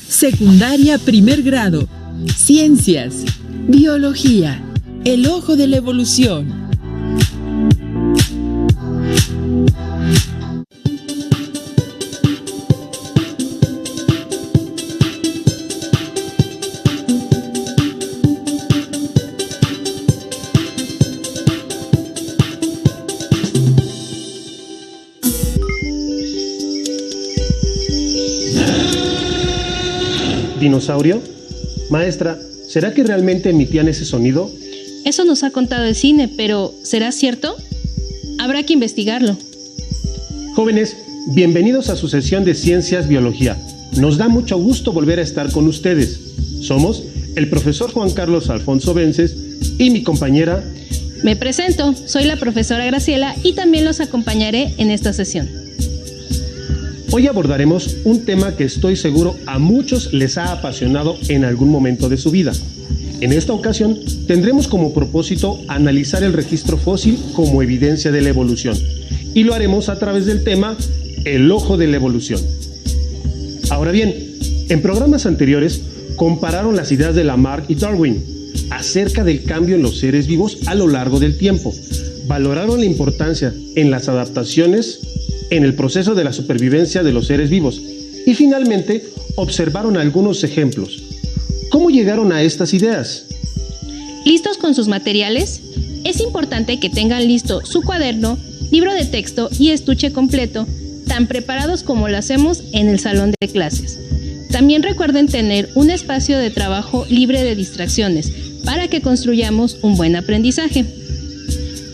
Secundaria primer grado. Ciencias. Biología. El ojo de la evolución. ¿Dinosaurio? Maestra, ¿será que realmente emitían ese sonido? Eso nos ha contado el cine, pero ¿será cierto? Habrá que investigarlo. Jóvenes, bienvenidos a su sesión de Ciencias Biología. Nos da mucho gusto volver a estar con ustedes. Somos el profesor Juan Carlos Alfonso Vences y mi compañera... Me presento, soy la profesora Graciela y también los acompañaré en esta sesión. Hoy abordaremos un tema que estoy seguro a muchos les ha apasionado en algún momento de su vida. En esta ocasión tendremos como propósito analizar el registro fósil como evidencia de la evolución, y lo haremos a través del tema el ojo de la evolución. Ahora bien, en programas anteriores compararon las ideas de Lamarck y Darwin acerca del cambio en los seres vivos a lo largo del tiempo. Valoraron la importancia en las adaptaciones en el proceso de la supervivencia de los seres vivos y finalmente observaron algunos ejemplos. ¿Cómo llegaron a estas ideas? ¿Listos con sus materiales? Es importante que tengan listo su cuaderno, libro de texto y estuche completo, tan preparados como lo hacemos en el salón de clases. También recuerden tener un espacio de trabajo libre de distracciones para que construyamos un buen aprendizaje.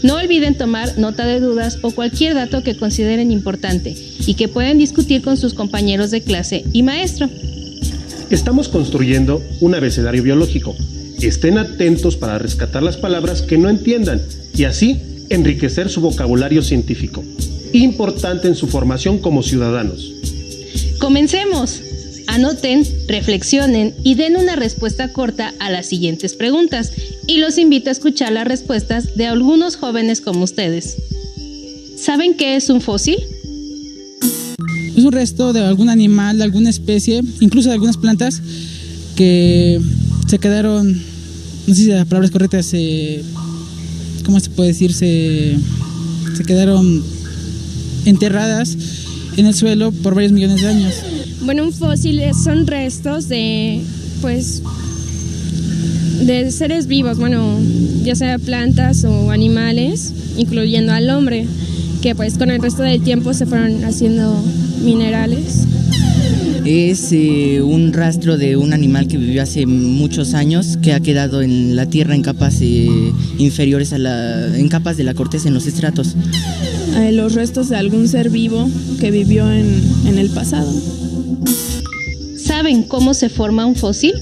No olviden tomar nota de dudas o cualquier dato que consideren importante y que pueden discutir con sus compañeros de clase y maestro. Estamos construyendo un abecedario biológico. Estén atentos para rescatar las palabras que no entiendan y así enriquecer su vocabulario científico, importante en su formación como ciudadanos. ¡Comencemos! Anoten, reflexionen y den una respuesta corta a las siguientes preguntas y los invito a escuchar las respuestas de algunos jóvenes como ustedes. ¿Saben qué es un fósil? Es un resto de algún animal, de alguna especie, incluso de algunas plantas que se quedaron, no sé si la palabra es correcta, ¿cómo se puede decir? Se quedaron enterradas en el suelo por varios millones de años. Bueno, un fósil son restos de seres vivos, bueno, ya sea plantas o animales, incluyendo al hombre, que pues con el resto del tiempo se fueron haciendo minerales. Es un rastro de un animal que vivió hace muchos años, que ha quedado en la tierra en capas inferiores en capas de la corteza, en los estratos. Los restos de algún ser vivo que vivió en el pasado. ¿Saben cómo se forma un fósil?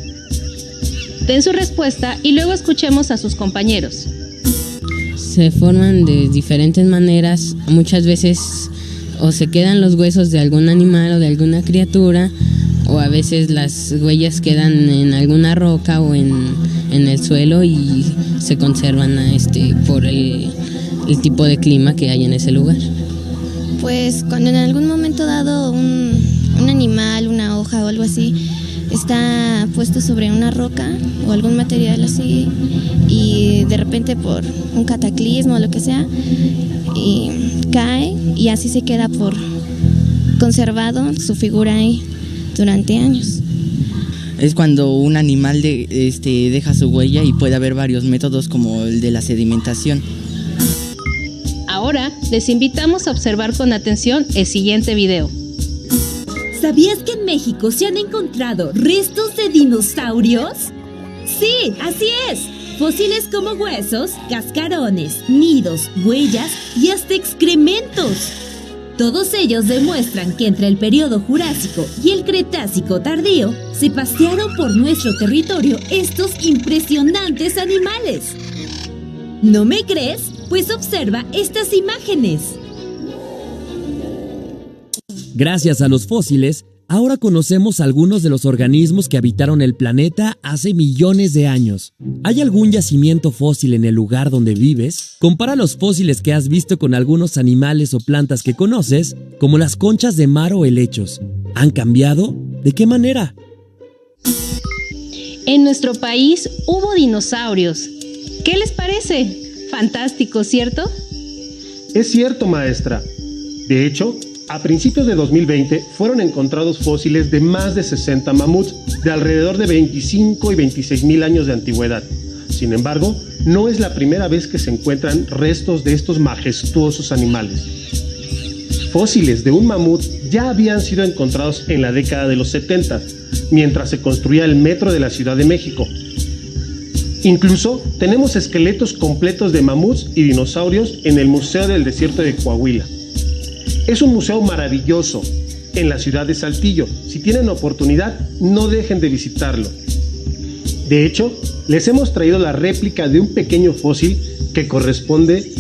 Den su respuesta y luego escuchemos a sus compañeros. Se forman de diferentes maneras, muchas veces o se quedan los huesos de algún animal o de alguna criatura, o a veces las huellas quedan en alguna roca o en el suelo y se conservan por el tipo de clima que hay en ese lugar. Pues cuando en algún momento dado un animal, una hoja o algo así, está puesto sobre una roca o algún material así y de repente por un cataclismo o lo que sea y cae y así se queda por conservado su figura ahí durante años. Es cuando un animal deja su huella y puede haber varios métodos como el de la sedimentación. Ahora les invitamos a observar con atención el siguiente video. ¿Sabías que en México se han encontrado restos de dinosaurios? Sí, así es. Fósiles como huesos, cascarones, nidos, huellas y hasta excrementos. Todos ellos demuestran que entre el periodo Jurásico y el Cretácico tardío se pasearon por nuestro territorio estos impresionantes animales. ¿No me crees? Pues observa estas imágenes. Gracias a los fósiles, Ahora conocemos algunos de los organismos que habitaron el planeta hace millones de años. ¿Hay algún yacimiento fósil en el lugar donde vives? Compara los fósiles que has visto con algunos animales o plantas que conoces, como las conchas de mar o helechos. ¿Han cambiado? ¿De qué manera? En nuestro país hubo dinosaurios. ¿Qué les parece? Fantástico, ¿cierto? Es cierto, maestra. De hecho, a principios de 2020 fueron encontrados fósiles de más de 60 mamuts de alrededor de 25 y 26 mil años de antigüedad. Sin embargo, no es la primera vez que se encuentran restos de estos majestuosos animales. Fósiles de un mamut ya habían sido encontrados en la década de los 70, mientras se construía el metro de la Ciudad de México. Incluso tenemos esqueletos completos de mamuts y dinosaurios en el Museo del Desierto de Coahuila. Es un museo maravilloso en la ciudad de Saltillo. Si tienen oportunidad, no dejen de visitarlo. De hecho, les hemos traído la réplica de un pequeño fósil que corresponde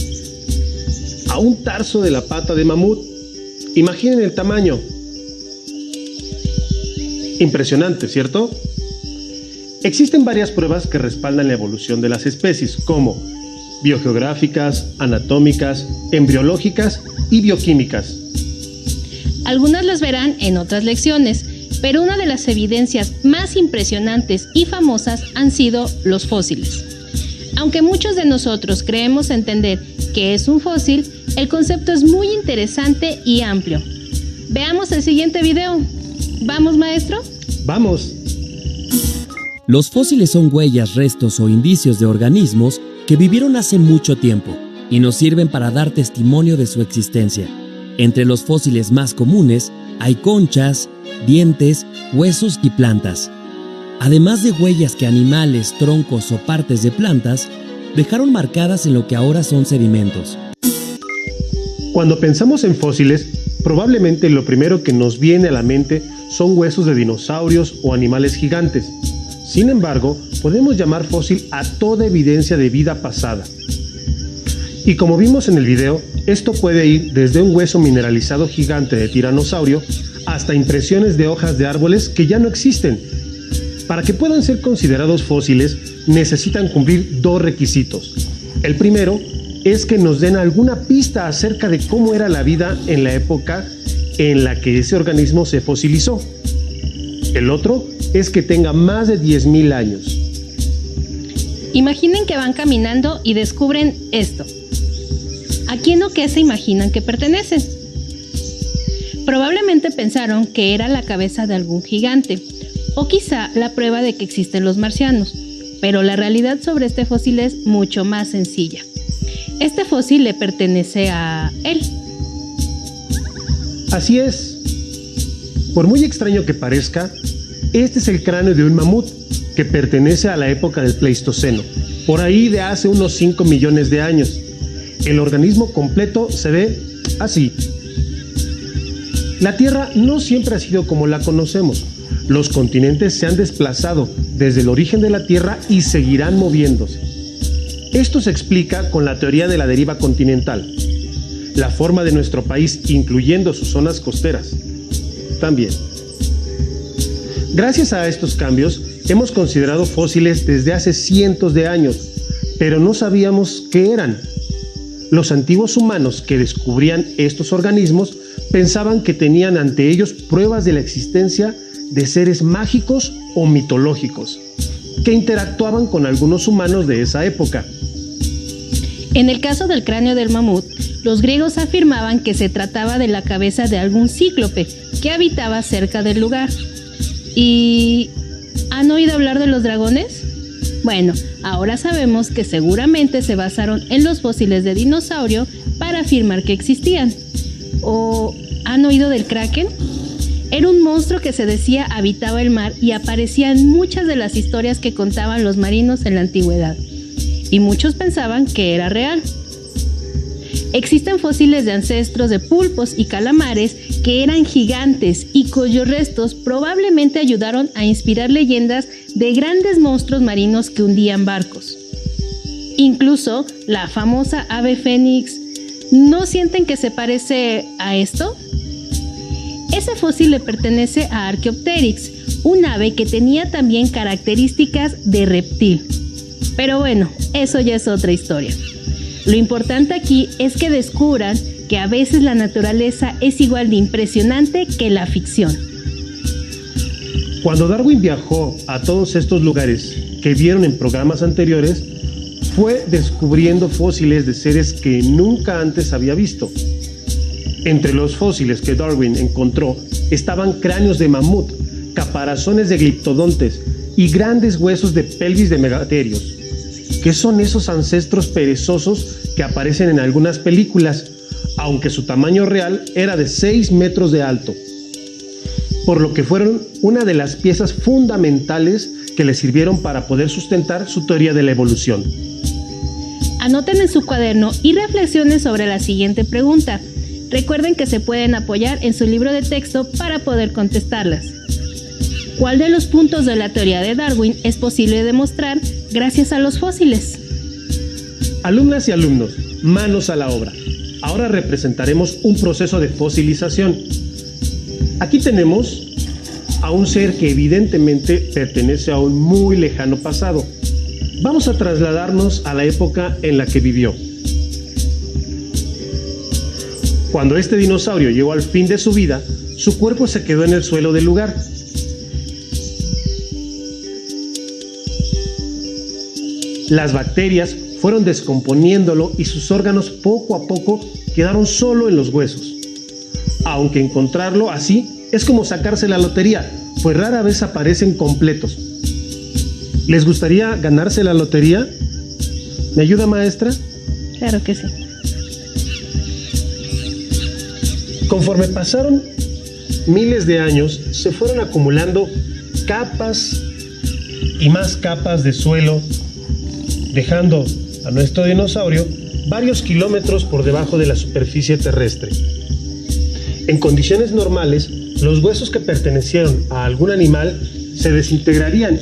a un tarso de la pata de mamut. Imaginen el tamaño. Impresionante, ¿cierto? Existen varias pruebas que respaldan la evolución de las especies, como biogeográficas, anatómicas, embriológicas y bioquímicas. Algunas las verán en otras lecciones, pero una de las evidencias más impresionantes y famosas han sido los fósiles. Aunque muchos de nosotros creemos entender qué es un fósil, el concepto es muy interesante y amplio. Veamos el siguiente video. ¿Vamos, maestro? ¡Vamos! Los fósiles son huellas, restos o indicios de organismos que vivieron hace mucho tiempo y nos sirven para dar testimonio de su existencia. Entre los fósiles más comunes hay conchas, dientes, huesos y plantas. Además de huellas que animales, troncos o partes de plantas dejaron marcadas en lo que ahora son sedimentos. Cuando pensamos en fósiles, probablemente lo primero que nos viene a la mente son huesos de dinosaurios o animales gigantes. Sin embargo, podemos llamar fósil a toda evidencia de vida pasada. Y como vimos en el video, esto puede ir desde un hueso mineralizado gigante de tiranosaurio hasta impresiones de hojas de árboles que ya no existen. Para que puedan ser considerados fósiles, necesitan cumplir dos requisitos. El primero es que nos den alguna pista acerca de cómo era la vida en la época en la que ese organismo se fosilizó. El otro es que tenga más de 10,000 años. Imaginen que van caminando y descubren esto. ¿A quién o qué se imaginan que pertenecen? Probablemente pensaron que era la cabeza de algún gigante, o quizá la prueba de que existen los marcianos, pero la realidad sobre este fósil es mucho más sencilla. Este fósil le pertenece a él. Así es. Por muy extraño que parezca, este es el cráneo de un mamut que pertenece a la época del Pleistoceno, por ahí de hace unos 5 millones de años. El organismo completo se ve así. La Tierra no siempre ha sido como la conocemos. Los continentes se han desplazado desde el origen de la Tierra y seguirán moviéndose. Esto se explica con la teoría de la deriva continental, la forma de nuestro país, incluyendo sus zonas costeras. También. Gracias a estos cambios, hemos considerado fósiles desde hace cientos de años, pero no sabíamos qué eran. Los antiguos humanos que descubrían estos organismos pensaban que tenían ante ellos pruebas de la existencia de seres mágicos o mitológicos, que interactuaban con algunos humanos de esa época. En el caso del cráneo del mamut, los griegos afirmaban que se trataba de la cabeza de algún cíclope que habitaba cerca del lugar. ¿Y han oído hablar de los dragones? Bueno, ahora sabemos que seguramente se basaron en los fósiles de dinosaurio para afirmar que existían. ¿O han oído del kraken? Era un monstruo que se decía habitaba el mar y aparecía en muchas de las historias que contaban los marinos en la antigüedad. Y muchos pensaban que era real. Existen fósiles de ancestros de pulpos y calamares que eran gigantes y cuyos restos probablemente ayudaron a inspirar leyendas de grandes monstruos marinos que hundían barcos. Incluso la famosa ave fénix, ¿no sienten que se parece a esto? Ese fósil le pertenece a Archaeopteryx, un ave que tenía también características de reptil. Pero bueno, eso ya es otra historia. Lo importante aquí es que descubran que a veces la naturaleza es igual de impresionante que la ficción. Cuando Darwin viajó a todos estos lugares que vieron en programas anteriores, fue descubriendo fósiles de seres que nunca antes había visto. Entre los fósiles que Darwin encontró estaban cráneos de mamut, caparazones de gliptodontes y grandes huesos de pelvis de megaterios, que son esos ancestros perezosos que aparecen en algunas películas, aunque su tamaño real era de 6 metros de alto, por lo que fueron una de las piezas fundamentales que le sirvieron para poder sustentar su teoría de la evolución. Anoten en su cuaderno y reflexionen sobre la siguiente pregunta. Recuerden que se pueden apoyar en su libro de texto para poder contestarlas. ¿Cuál de los puntos de la teoría de Darwin es posible demostrar gracias a los fósiles? Alumnas y alumnos, manos a la obra. Ahora representaremos un proceso de fosilización. Aquí tenemos a un ser que evidentemente pertenece a un muy lejano pasado. Vamos a trasladarnos a la época en la que vivió. Cuando este dinosaurio llegó al fin de su vida, su cuerpo se quedó en el suelo del lugar. Las bacterias fueron descomponiéndolo y sus órganos poco a poco quedaron solo en los huesos. Aunque encontrarlo así es como sacarse la lotería, pues rara vez aparecen completos. ¿Les gustaría ganarse la lotería? ¿Me ayuda, maestra? Claro que sí. Conforme pasaron miles de años, se fueron acumulando capas y más capas de suelo, dejando a nuestro dinosaurio varios kilómetros por debajo de la superficie terrestre. En condiciones normales, los huesos que pertenecieron a algún animal se desintegrarían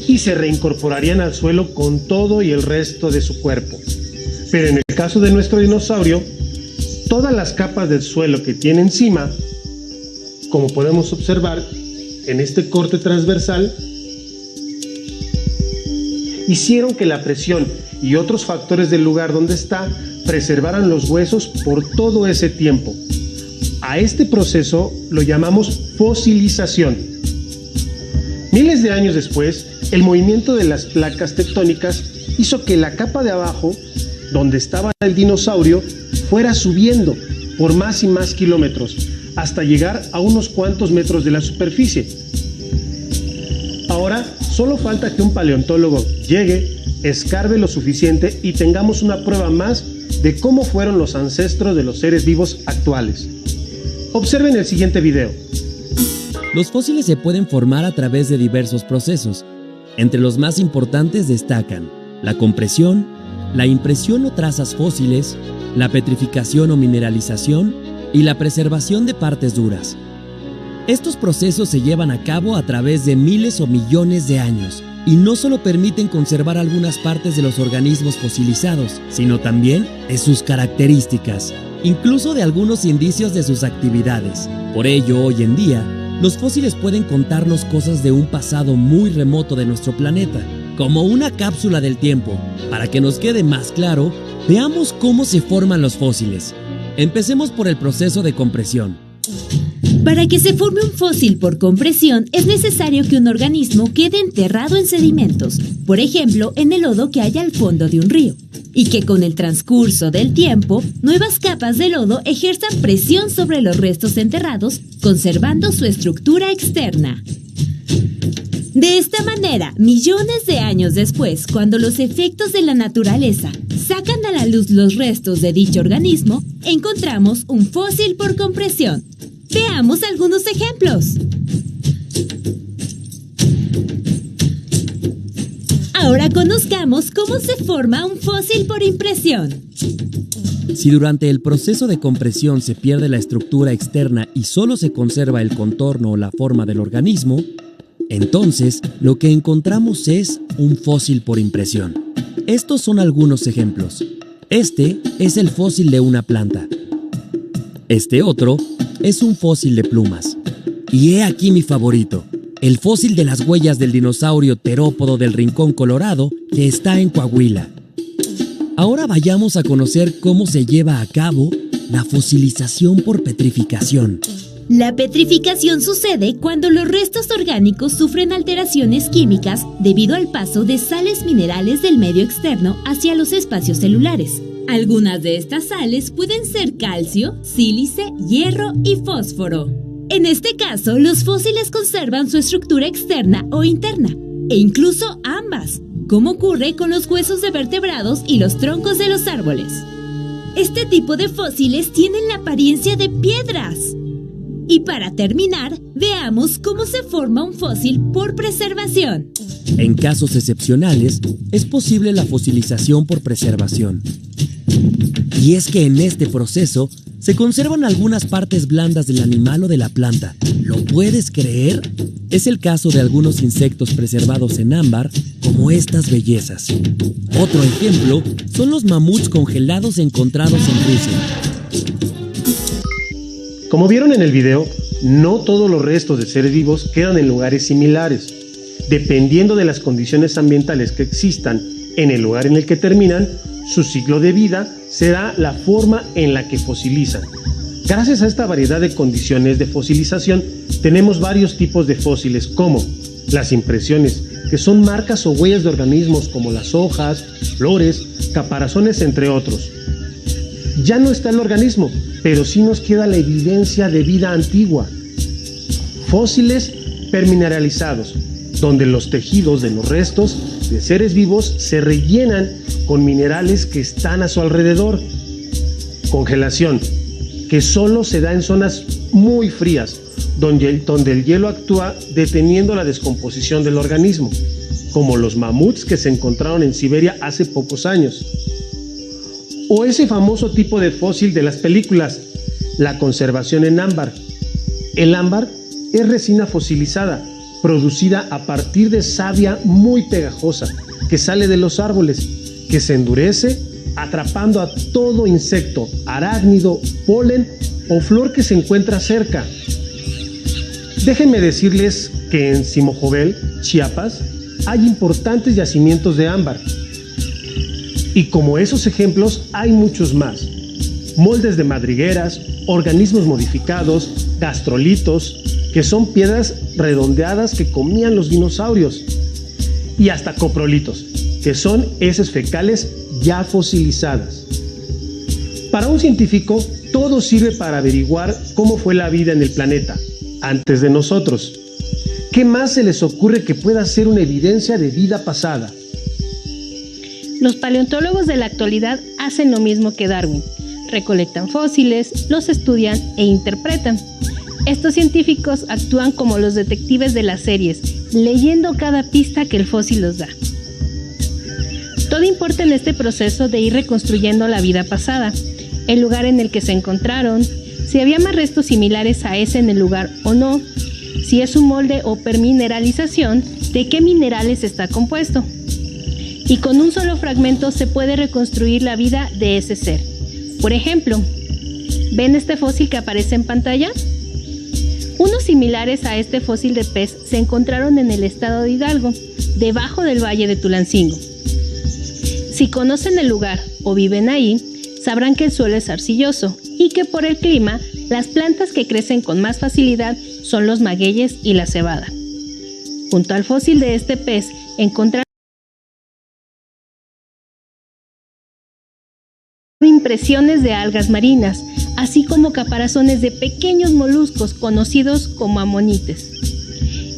y se reincorporarían al suelo con todo y el resto de su cuerpo. Pero en el caso de nuestro dinosaurio, todas las capas del suelo que tiene encima, como podemos observar en este corte transversal, hicieron que la presión y otros factores del lugar donde está preservaran los huesos por todo ese tiempo. A este proceso lo llamamos fosilización. Miles de años después, el movimiento de las placas tectónicas hizo que la capa de abajo, donde estaba el dinosaurio, fuera subiendo por más y más kilómetros, hasta llegar a unos cuantos metros de la superficie. Ahora solo falta que un paleontólogo llegue, escarbe lo suficiente y tengamos una prueba más de cómo fueron los ancestros de los seres vivos actuales. Observen el siguiente video. Los fósiles se pueden formar a través de diversos procesos. Entre los más importantes destacan la compresión, la impresión o trazas fósiles, la petrificación o mineralización y la preservación de partes duras. Estos procesos se llevan a cabo a través de miles o millones de años y no solo permiten conservar algunas partes de los organismos fosilizados, sino también de sus características, incluso de algunos indicios de sus actividades. Por ello, hoy en día, los fósiles pueden contarnos cosas de un pasado muy remoto de nuestro planeta, como una cápsula del tiempo. Para que nos quede más claro, veamos cómo se forman los fósiles. Empecemos por el proceso de compresión. Para que se forme un fósil por compresión, es necesario que un organismo quede enterrado en sedimentos, por ejemplo, en el lodo que hay al fondo de un río, y que con el transcurso del tiempo, nuevas capas de lodo ejerzan presión sobre los restos enterrados, conservando su estructura externa. De esta manera, millones de años después, cuando los efectos de la naturaleza sacan a la luz los restos de dicho organismo, encontramos un fósil por compresión. Veamos algunos ejemplos. Ahora conozcamos cómo se forma un fósil por impresión. Si durante el proceso de compresión se pierde la estructura externa y solo se conserva el contorno o la forma del organismo, entonces lo que encontramos es un fósil por impresión. Estos son algunos ejemplos. Este es el fósil de una planta. Este otro es un fósil de plumas. Y he aquí mi favorito, el fósil de las huellas del dinosaurio terópodo del Rincón Colorado, que está en Coahuila. Ahora vayamos a conocer cómo se lleva a cabo la fosilización por petrificación. La petrificación sucede cuando los restos orgánicos sufren alteraciones químicas debido al paso de sales minerales del medio externo hacia los espacios celulares. Algunas de estas sales pueden ser calcio, sílice, hierro y fósforo. En este caso, los fósiles conservan su estructura externa o interna, e incluso ambas, como ocurre con los huesos de vertebrados y los troncos de los árboles. Este tipo de fósiles tienen la apariencia de piedras. Y para terminar, veamos cómo se forma un fósil por preservación. En casos excepcionales, es posible la fosilización por preservación. Y es que en este proceso se conservan algunas partes blandas del animal o de la planta. ¿Lo puedes creer? Es el caso de algunos insectos preservados en ámbar, como estas bellezas. Otro ejemplo son los mamuts congelados encontrados en Rusia. Como vieron en el video, no todos los restos de seres vivos quedan en lugares similares. Dependiendo de las condiciones ambientales que existan en el lugar en el que terminan, su ciclo de vida será la forma en la que fosilizan. Gracias a esta variedad de condiciones de fosilización, tenemos varios tipos de fósiles como las impresiones, que son marcas o huellas de organismos como las hojas, flores, caparazones, entre otros. Ya no está el organismo, pero sí nos queda la evidencia de vida antigua. Fósiles permineralizados, donde los tejidos de los restos de seres vivos se rellenan con minerales que están a su alrededor. Congelación, que solo se da en zonas muy frías, donde el hielo actúa deteniendo la descomposición del organismo, como los mamuts que se encontraron en Siberia hace pocos años. O ese famoso tipo de fósil de las películas, la conservación en ámbar. El ámbar es resina fosilizada, producida a partir de savia muy pegajosa, que sale de los árboles, que se endurece, atrapando a todo insecto, arácnido, polen o flor que se encuentra cerca. Déjenme decirles que en Simojovel, Chiapas, hay importantes yacimientos de ámbar. Y como esos ejemplos hay muchos más. Moldes de madrigueras, organismos modificados, gastrolitos, que son piedras redondeadas que comían los dinosaurios. Y hasta coprolitos, que son heces fecales ya fosilizadas. Para un científico, todo sirve para averiguar cómo fue la vida en el planeta, antes de nosotros. ¿Qué más se les ocurre que pueda ser una evidencia de vida pasada? Los paleontólogos de la actualidad hacen lo mismo que Darwin. Recolectan fósiles, los estudian e interpretan. Estos científicos actúan como los detectives de las series, leyendo cada pista que el fósil los da. Todo importa en este proceso de ir reconstruyendo la vida pasada, el lugar en el que se encontraron, si había más restos similares a ese en el lugar o no, si es un molde o permineralización, de qué minerales está compuesto. Y con un solo fragmento se puede reconstruir la vida de ese ser. Por ejemplo, ¿ven este fósil que aparece en pantalla? Unos similares a este fósil de pez se encontraron en el estado de Hidalgo, debajo del valle de Tulancingo. Si conocen el lugar o viven ahí, sabrán que el suelo es arcilloso y que por el clima, las plantas que crecen con más facilidad son los magueyes y la cebada. Junto al fósil de este pez encontraron impresiones de algas marinas, así como caparazones de pequeños moluscos conocidos como amonites.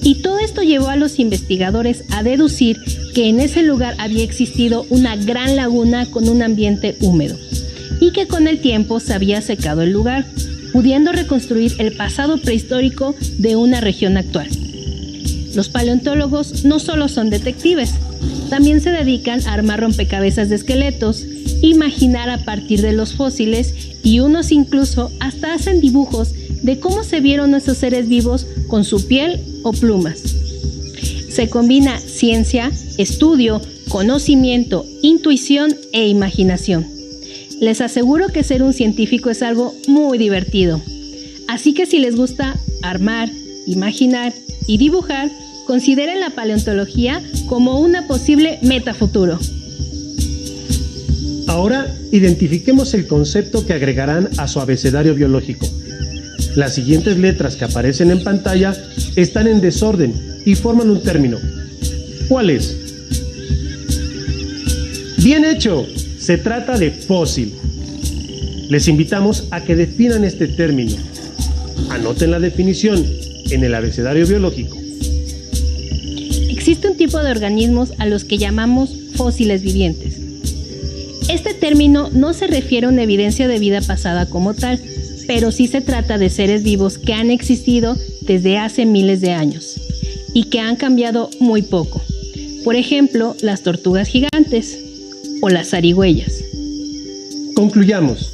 Y todo esto llevó a los investigadores a deducir que en ese lugar había existido una gran laguna con un ambiente húmedo, y que con el tiempo se había secado el lugar, pudiendo reconstruir el pasado prehistórico de una región actual. Los paleontólogos no solo son detectives, también se dedican a armar rompecabezas de esqueletos, imaginar a partir de los fósiles y unos incluso hasta hacen dibujos de cómo se vieron esos seres vivos con su piel o plumas. Se combina ciencia, estudio, conocimiento, intuición e imaginación. Les aseguro que ser un científico es algo muy divertido. Así que si les gusta armar, imaginar y dibujar, consideren la paleontología como una posible meta futuro. Ahora identifiquemos el concepto que agregarán a su abecedario biológico. Las siguientes letras que aparecen en pantalla están en desorden y forman un término. ¿Cuál es? ¡Bien hecho! Se trata de fósil. Les invitamos a que definan este término. Anoten la definición en el abecedario biológico. Existe un tipo de organismos a los que llamamos fósiles vivientes. Este término no se refiere a una evidencia de vida pasada como tal, pero sí se trata de seres vivos que han existido desde hace miles de años y que han cambiado muy poco. Por ejemplo, las tortugas gigantes o las zarigüeyas. Concluyamos.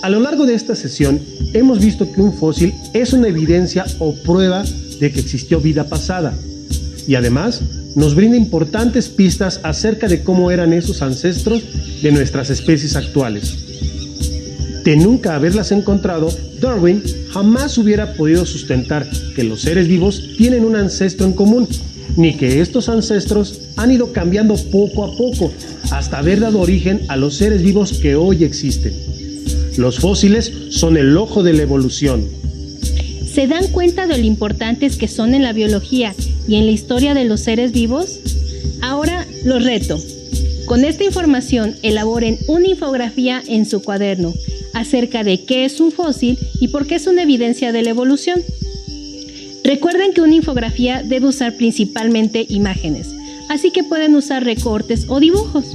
A lo largo de esta sesión hemos visto que un fósil es una evidencia o prueba de que existió vida pasada y además nos brinda importantes pistas acerca de cómo eran esos ancestros de nuestras especies actuales. De nunca haberlas encontrado, Darwin jamás hubiera podido sustentar que los seres vivos tienen un ancestro en común, ni que estos ancestros han ido cambiando poco a poco hasta haber dado origen a los seres vivos que hoy existen. Los fósiles son el ojo de la evolución. ¿Se dan cuenta de lo importantes que son en la biología y en la historia de los seres vivos? Ahora los reto. Con esta información elaboren una infografía en su cuaderno acerca de qué es un fósil y por qué es una evidencia de la evolución. Recuerden que una infografía debe usar principalmente imágenes, así que pueden usar recortes o dibujos.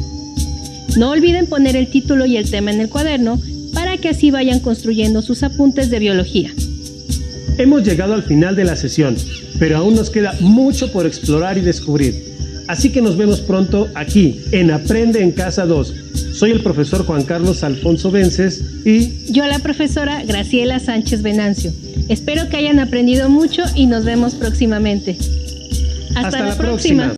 No olviden poner el título y el tema en el cuaderno para que así vayan construyendo sus apuntes de biología. Hemos llegado al final de la sesión, pero aún nos queda mucho por explorar y descubrir. Así que nos vemos pronto aquí, en Aprende en Casa 2. Soy el profesor Juan Carlos Alfonso Vences y... yo la profesora Graciela Sánchez Venancio. Espero que hayan aprendido mucho y nos vemos próximamente. Hasta la próxima.